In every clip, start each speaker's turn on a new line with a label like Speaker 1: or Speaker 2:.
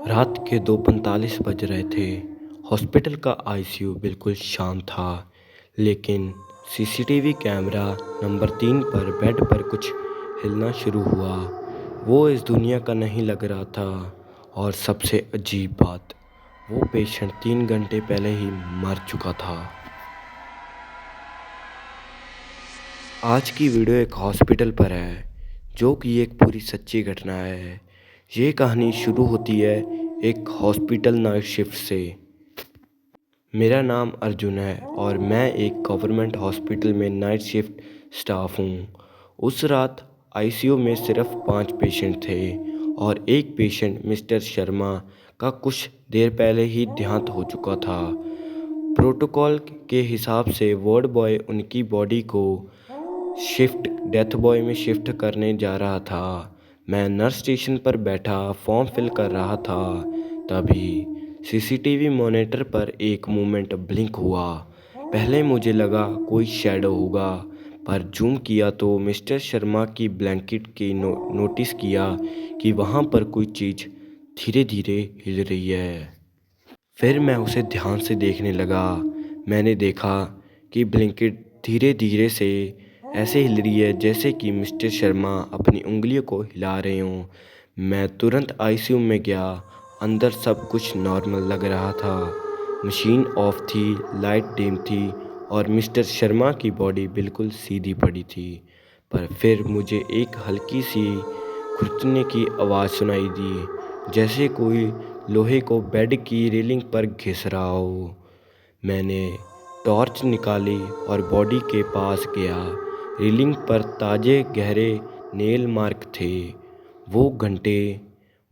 Speaker 1: रात के 2:45 बज रहे थे। हॉस्पिटल का आईसीयू बिल्कुल शांत था, लेकिन सीसीटीवी कैमरा नंबर 3 पर बेड पर कुछ हिलना शुरू हुआ। वो इस दुनिया का नहीं लग रहा था। और सबसे अजीब बात, वो पेशेंट 3 घंटे पहले ही मर चुका था। आज की वीडियो एक हॉस्पिटल पर है, जो कि एक पूरी सच्ची घटना है। ये कहानी शुरू होती है एक हॉस्पिटल नाइट शिफ्ट से। मेरा नाम अर्जुन है और मैं एक गवर्नमेंट हॉस्पिटल में नाइट शिफ्ट स्टाफ हूँ। उस रात आईसीयू में सिर्फ 5 पेशेंट थे और एक पेशेंट मिस्टर शर्मा का कुछ देर पहले ही देहांत हो चुका था। प्रोटोकॉल के हिसाब से वार्ड बॉय उनकी बॉडी को डेथ बॉय में शिफ्ट करने जा रहा था। मैं नर्स स्टेशन पर बैठा फॉर्म फिल कर रहा था। तभी सीसीटीवी मॉनिटर पर एक मूवमेंट ब्लिंक हुआ। पहले मुझे लगा कोई शैडो होगा, पर जूम किया तो मिस्टर शर्मा की ब्लैंकेट की नोटिस किया कि वहाँ पर कोई चीज़ धीरे धीरे हिल रही है। फिर मैं उसे ध्यान से देखने लगा। मैंने देखा कि ब्लैंकेट धीरे धीरे से ऐसे हिल रही है जैसे कि मिस्टर शर्मा अपनी उंगलियों को हिला रहे हों। मैं तुरंत आईसीयू में गया। अंदर सब कुछ नॉर्मल लग रहा था। मशीन ऑफ थी, लाइट डिम थी और मिस्टर शर्मा की बॉडी बिल्कुल सीधी पड़ी थी। पर फिर मुझे एक हल्की सी खुरचने की आवाज़ सुनाई दी, जैसे कोई लोहे को बेड की रेलिंग पर घिस रहा हो। मैंने टॉर्च निकाली और बॉडी के पास गया। रेलिंग पर ताजे गहरे नेल मार्क थे। वो घंटे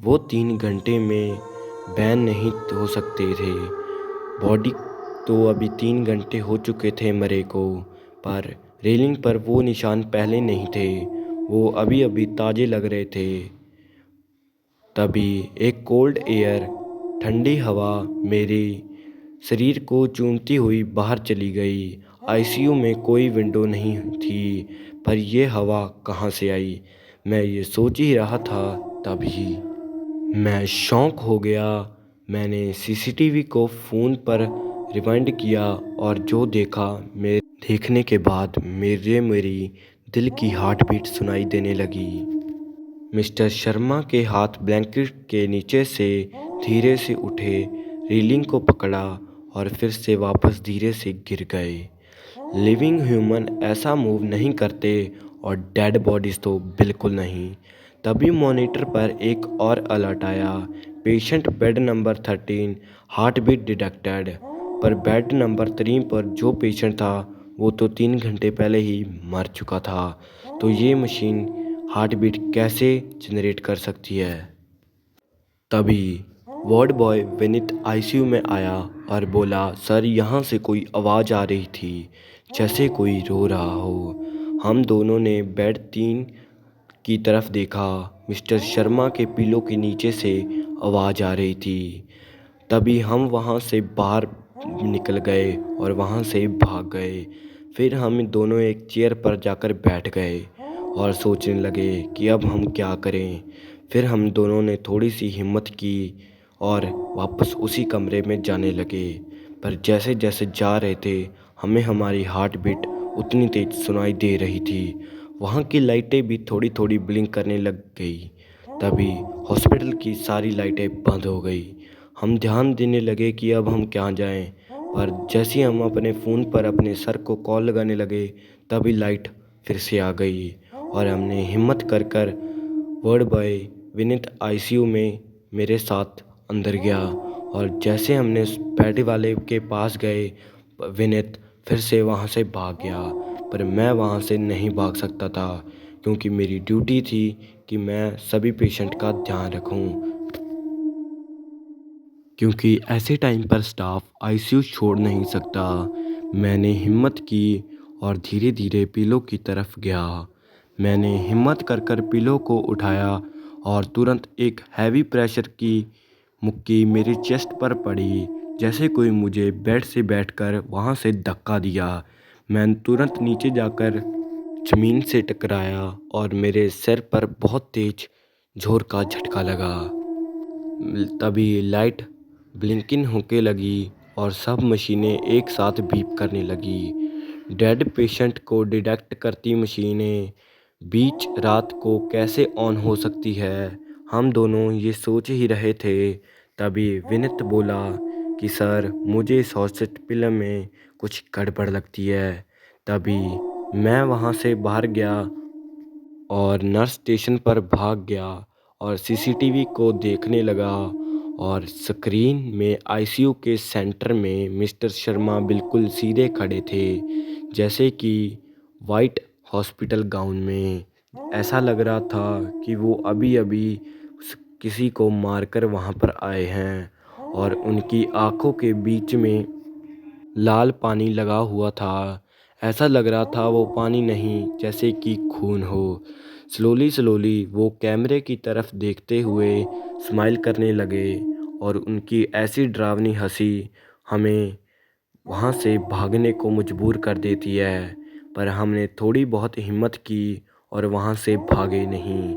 Speaker 1: वो 3 घंटे में बैन नहीं हो सकते थे। बॉडी तो अभी 3 घंटे हो चुके थे मरे को, पर रेलिंग पर वो निशान पहले नहीं थे। वो अभी अभी ताजे लग रहे थे। तभी एक कोल्ड एयर, ठंडी हवा मेरे शरीर को चूमती हुई बाहर चली गई। आईसीयू में कोई विंडो नहीं थी, पर यह हवा कहाँ से आई, मैं ये सोच ही रहा था। तभी मैं शॉक हो गया। मैंने सीसीटीवी को फ़ोन पर रिवाइंड किया और जो देखा, मेरे देखने के बाद मेरी दिल की हार्ट बीट सुनाई देने लगी। मिस्टर शर्मा के हाथ ब्लैंकेट के नीचे से धीरे से उठे, रेलिंग को पकड़ा और फिर से वापस धीरे से गिर गए। लिविंग ह्यूमन ऐसा मूव नहीं करते और डेड बॉडीज़ तो बिल्कुल नहीं। तभी मॉनिटर पर एक और अलर्ट आया, patient bed number 13, heart beat detected. पर बेड नंबर 3 पर जो पेशेंट था वो तो 3 घंटे पहले ही मर चुका था। तो ये मशीन हार्ट बीट कैसे जनरेट कर सकती है। तभी वार्ड बॉय विनीत आईसीयू में आया और बोला, सर यहाँ से कोई आवाज़ आ रही थी, जैसे कोई रो रहा हो। हम दोनों ने बेड 3 की तरफ देखा। मिस्टर शर्मा के पिलो के नीचे से आवाज़ आ रही थी। तभी हम वहाँ से बाहर निकल गए और वहाँ से भाग गए। फिर हम दोनों एक चेयर पर जाकर बैठ गए और सोचने लगे कि अब हम क्या करें। फिर हम दोनों ने थोड़ी सी हिम्मत की और वापस उसी कमरे में जाने लगे। पर जैसे जैसे जा रहे थे, हमें हमारी हार्ट बीट उतनी तेज सुनाई दे रही थी। वहाँ की लाइटें भी थोड़ी थोड़ी ब्लिंक करने लग गई। तभी हॉस्पिटल की सारी लाइटें बंद हो गई। हम ध्यान देने लगे कि अब हम क्या जाएं, पर जैसे ही हम अपने फ़ोन पर अपने सर को कॉल लगाने लगे, तभी लाइट फिर से आ गई और हमने हिम्मत कर कर वार्ड बॉय विनीत आईसीयू में मेरे साथ अंदर गया। और जैसे हमने उस बेड वाले के पास गए, विनीत फिर से वहाँ से भाग गया। पर मैं वहाँ से नहीं भाग सकता था, क्योंकि मेरी ड्यूटी थी कि मैं सभी पेशेंट का ध्यान रखूं। क्योंकि ऐसे टाइम पर स्टाफ आईसीयू छोड़ नहीं सकता। मैंने हिम्मत की और धीरे धीरे पिलो की तरफ गया। मैंने हिम्मत कर कर पिलो को उठाया और तुरंत एक हैवी प्रेशर की मुक्की मेरी चेस्ट पर पड़ी, जैसे कोई मुझे बेड से बैठकर वहाँ से धक्का दिया। मैं तुरंत नीचे जाकर ज़मीन से टकराया और मेरे सिर पर बहुत तेज ज़ोर का झटका लगा। तभी लाइट ब्लिंकिंग होने लगी और सब मशीनें एक साथ बीप करने लगी। डेड पेशेंट को डिटेक्ट करती मशीनें बीच रात को कैसे ऑन हो सकती है। हम दोनों ये सोच ही रहे थे, तभी विनीत बोला कि सर मुझे इस हॉस्पिटल में कुछ गड़बड़ लगती है। तभी मैं वहाँ से बाहर गया और नर्स स्टेशन पर भाग गया और सीसीटीवी को देखने लगा और स्क्रीन में आईसीयू के सेंटर में मिस्टर शर्मा बिल्कुल सीधे खड़े थे, जैसे कि वाइट हॉस्पिटल गाउन में। ऐसा लग रहा था कि वो अभी अभी किसी को मारकर वहाँ पर आए हैं और उनकी आंखों के बीच में लाल पानी लगा हुआ था। ऐसा लग रहा था वो पानी नहीं, जैसे कि खून हो। स्लोली स्लोली वो कैमरे की तरफ देखते हुए स्माइल करने लगे और उनकी ऐसी डरावनी हंसी हमें वहाँ से भागने को मजबूर कर देती है। पर हमने थोड़ी बहुत हिम्मत की और वहाँ से भागे नहीं।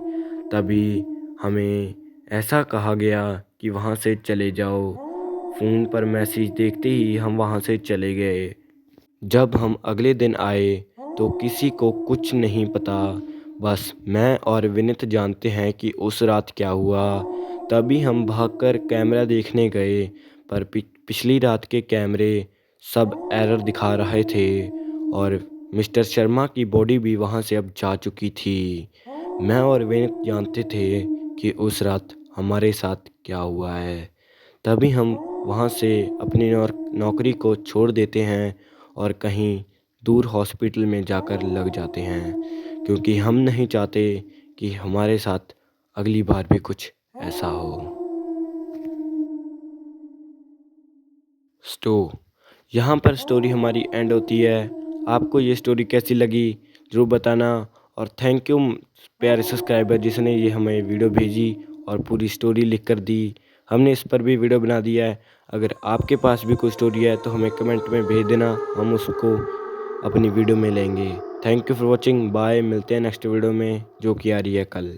Speaker 1: तभी हमें ऐसा कहा गया कि वहाँ से चले जाओ। फ़ोन पर मैसेज देखते ही हम वहाँ से चले गए। जब हम अगले दिन आए तो किसी को कुछ नहीं पता, बस मैं और विनीत जानते हैं कि उस रात क्या हुआ। तभी हम भागकर कैमरा देखने गए, पर पिछली रात के कैमरे सब एरर दिखा रहे थे और मिस्टर शर्मा की बॉडी भी वहाँ से अब जा चुकी थी। मैं और विनीत जानते थे कि उस रात हमारे साथ क्या हुआ है। तभी हम वहाँ से अपनी नौकरी को छोड़ देते हैं और कहीं दूर हॉस्पिटल में जाकर लग जाते हैं, क्योंकि हम नहीं चाहते कि हमारे साथ अगली बार भी कुछ ऐसा हो। यहाँ पर स्टोरी हमारी एंड होती है। आपको ये स्टोरी कैसी लगी ज़रूर बताना और थैंक यू प्यारे सब्सक्राइबर जिसने ये हमें वीडियो भेजी और पूरी स्टोरी लिख कर दी। हमने इस पर भी वीडियो बना दिया है। अगर आपके पास भी कोई स्टोरी है तो हमें कमेंट में भेज देना, हम उसको अपनी वीडियो में लेंगे। Thank you for watching. Bye, मिलते हैं नेक्स्ट वीडियो में जो कि आ रही है कल।